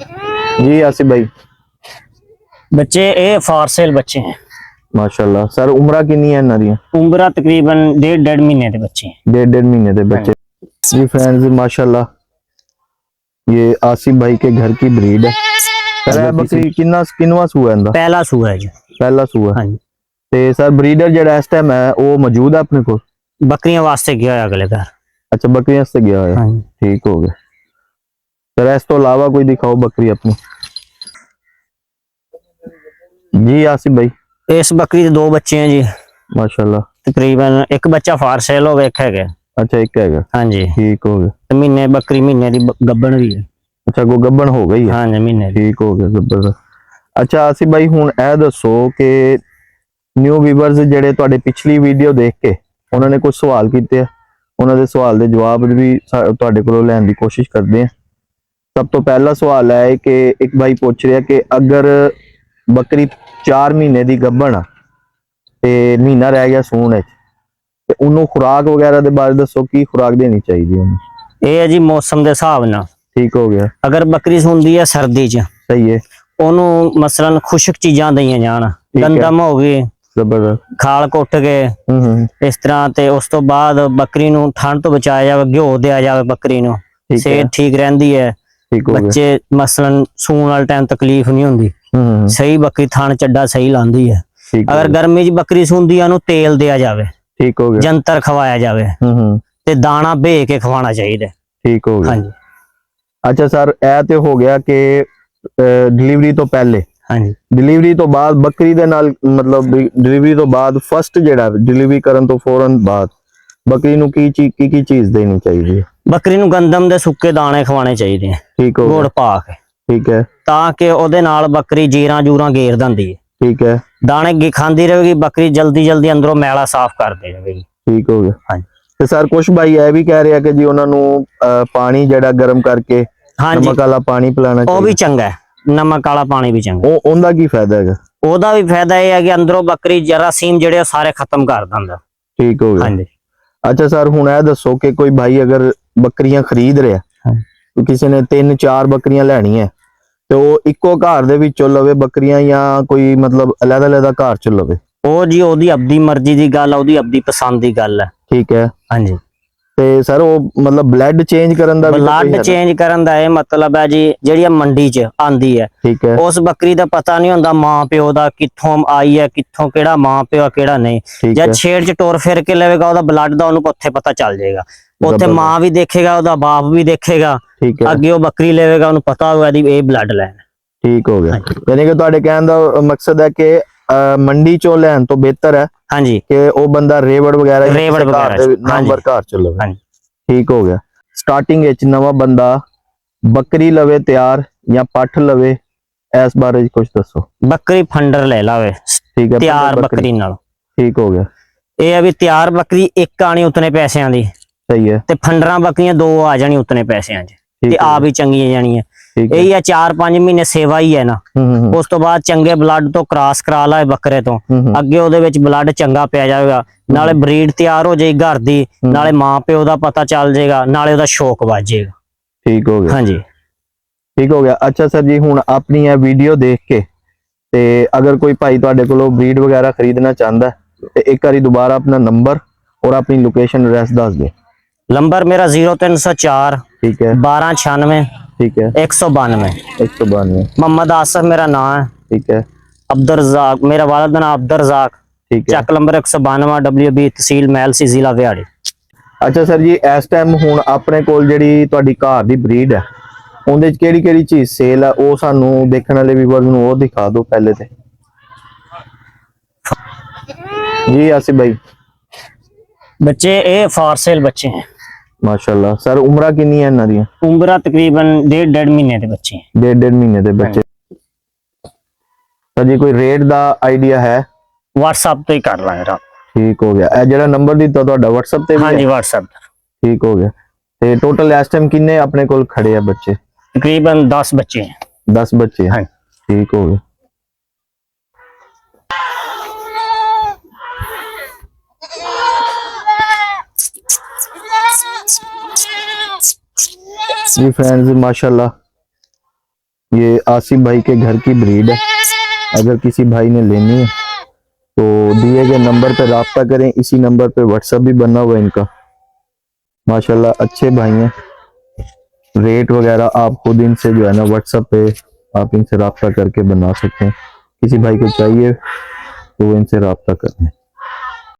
जी आसिफ भाई। बच्चे ये फॉर सेल बच्चे हैं। माशाल्लाह सर उम्र कितनी है इन्हां दी? उम्र तकरीबन 1.5 महीने के बच्चे हैं। 1.5 महीने के बच्चे। जी फ्रेंड्स माशाल्लाह ये आसिफ भाई के घर की ब्रीड है। सर ये बकरी किनवा सूआ है? पहला सूआ है जी। पहला सूआ। हाँ जी। ते सर ब्रीडर जेड़ा इस टाइम है वो मौजूद है अपने को? बकरियां वास्ते गया है अगले घर। अच्छा बकरियां से गया है। हाँ। ठीक हो गया। सर इस तो अलावा कोई दिखाओ बकरी अपनी। जी आसिफ भाई। इस बकरी के 2 बच्चे हैं जी। माशाल्लाह। तकरीबन एक बच्चा फार सेल हो गया, एक है। अच्छा एक है। हाँ जी। ठीक हो गया। महीने बकरी महीने की गब्बन भी है। अच्छा को गब्बन हो गई है? हाँ जी महीने। ठीक हो गया जबरदस्त। अच्छा आसिफ भाई हुण ए दसो कि न्यू व्यूअर्स जेडे तुहाडे पिछली वीडियो देख के उन्होंने कुछ सवाल कीते उन्होंने सवाल के जवाब भी तुहाडे कोलों लैण दी कोशिश करते हैं। सब तो पहला सवाल है कि एक भाई पूछ रहा कि अगर बकरी 4 महीने की गब्बन आ ते महीना रह गया सूण ते उन्होंने खुराक वगैरह के बारे दसो की खुराक देनी चाहिए? ये है जी मौसम के हिसाब नाल। ठीक हो गया। अगर बकरी सूंदी है सर्दी च सही है। ओनू मसलन खुशक चीज़ां दईयां जाण, गंदम हो गई, खाल कुट के इस तरह ते उस तो बाद बकरी नू ठंड तो बचाया जाए, घ्यो दिया जाए बकरी नू, सेहत ठीक रहती है। बच्चे मसलन सूण वाले टाइम तकलीफ नहीं होंदी। सही बकरी थान चड्डा सही लांदी है। अगर गर्मी च बकरी सूंदी है तेल दिया जाए, ठीक हो गया, जंतर खवाया जाए ते दाना बे के खवाना चाहिए। ठीक हो गया। हाँ जी। अच्छा सर ए ते हो गया कि डिलीवरी तो पहले। हाँ जी। डिलीवरी तो बाद बकरी दे नाल मतलब डिलीवरी तो बाद फर्स्ट जेड़ा डिलीवरी करन तो फौरन बाद बकरी नू की चीज देनी चाहिए? बकरी नू गंदम दे सुक्के दाने खवाने चाहिए। ठीक हो, गुड़ पा के। ठीक है। ताकि ओदे नाल बकरी जीरा जूरा घेर दिंदी है। ठीक है। दाने खाती रहेगी बकरी, जल्दी जल्दी अंदरों मैला साफ कर दे जाएगी। ठीक हो गया। हाँ जी। सर कुछ भाई यह भी कह रहे हैं कि जी उन्होंने पानी जड़ा गर्म करके नमक वाला पानी पिलाना चाहिए? वो भी चंगा है, नमक वाला पानी भी चंगा। उनका की फायदा है? ओदा भी फायदा यह है कि अंदरों बकरी जरासीम जेड़े सारे खत्म कर दिंदा। ठीक हो गया। हाँ जी। अच्छा सर हुण यह दसो कि कोई भाई अगर बकरियां खरीद रहा तो किसी ने 3-4 बकरियां लैनी है तो इको घर दे विचों लवे बकरियां या कोई मतलब अलग-अलग घर च लवे? ओ जी ओदी अपनी मर्जी की गल है, ओदी अपनी पसंद की गल है। ठीक है। हाँ जी। ते सर वो मतलब ब्लड चेंज करन दा भी ब्लड चेंज करन दा ये मतलब है जी जेड़ी मंडी च आंदी है। ठीक है। उस बकरी दा पता नहीं होंदा मां प्यो दा कित्थों आई है, कित्थों केड़ा मां प्यो केड़ा नहीं। जब छेड़ च टोर फिर के लेवेगा ओदा ब्लड दा ओनू उत्थे पता चल जाएगा। उत्थे मां भी देखेगा, ओदा बाप भी देखेगा। ठीक है। अगे वो बकरी लेवेगा ओनू पता होगा दी ए ब्लड लैना। ठीक हो गया। यानी कि तुहाडे कहण दा मकसद है कि मंडी चों लैण तो बेहतर है हाँ जी कि वो बंदा रेवड़ वगैरह नंबर घर च लवे। ठीक हो गया। स्टार्टिंग विच नवा बंदा बकरी लवे तैयार या पठ लवे इस बारे कुछ दसो? बकरी फंडर ले लावे। ठीक है। तैयार बकरी नाल। ठीक हो गया। ये अभी तैयार बकरी एक आनी उतने पैसों की। सही है। ते फंडरा बकरियां 2 आ जानी उतने पैसों च, आ भी चंगी जानी है। यही है 4-5 महीने सेवा ही है ना। उस तो बाद चंगे ब्लड तो क्रॉस करा ला बकरे तो अगे ओदे विच ब्लड चंगा पै जाएगा, नाले ब्रीड तैयार हो जाएगी घर दी, नाले मां प्यो दा पता चल जाएगा, नाले ओदा शौक वध जाएगा। ठीक हो गया। हाँ जी। ठीक हो गया। अच्छा सर जी हुण अपनी यह वीडियो देख के ते अगर कोई भाई तुहाडे कोलों ब्रीड वगैरह खरीदना चाहता है तो एक बारी दोबारा अपना नंबर और अपनी लोकेशन एड्रेस दस दे। नंबर मेरा 0304 ठीक है 1296 ठीक है 192 मोहम्मद आसिफ मेरा नाम है। ठीक है। अब्दुल रज़ाक मेरा वालिद का नाम अब्दुल रज़ाक। ठीक है। चक नंबर 192 WB तहसील मैलसी जिला व्याड़ी। अच्छा सर जी इस टाइम हुण अपने कोल जिहड़ी तुहाडी घर दी ब्रीड है उहदे च किहड़ी-किहड़ी चीज सेल है वो सानू देखण वाले व्यूअर्स नू वो दिखा दो पहले ते। जी आसिफ भाई। बच्चे ये फॉर सेल बच्चे हैं। माशाल्लाह। सर उम्र कितनी है इन्हां दी? उम्र तकरीबन 1.5 महीने के बच्चे हैं। 1.5 महीने के बच्चे। सर जी कोई रेट दा आइडिया है? व्हाट्सएप तो ही कर लांगे। ठीक हो गया। ए जेड़ा नंबर दिता तुहाडा व्हाट्सएप ते भी? हाँ जी व्हाट्सएप। ठीक हो गया। ते टोटल इस टाइम किन्ने अपने कोल खड़े हैं बच्चे? तकरीबन 10 बच्चे हैं। 10 बच्चे? हाँ। ठीक हो गया। जी फ्रेंड्स माशाल्लाह ये आसिफ भाई के घर की ब्रीड है। अगर किसी भाई ने लेनी है तो दिए गए नंबर पे राब्ता करें। इसी नंबर पे व्हाट्सएप भी बना हुआ है इनका। माशाल्लाह अच्छे भाई हैं। रेट वगैरह आप खुद इनसे जो है ना व्हाट्सएप पे आप इनसे राब्ता करके बना सकते हैं। किसी भाई को चाहिए तो वो इनसे राब्ता करें।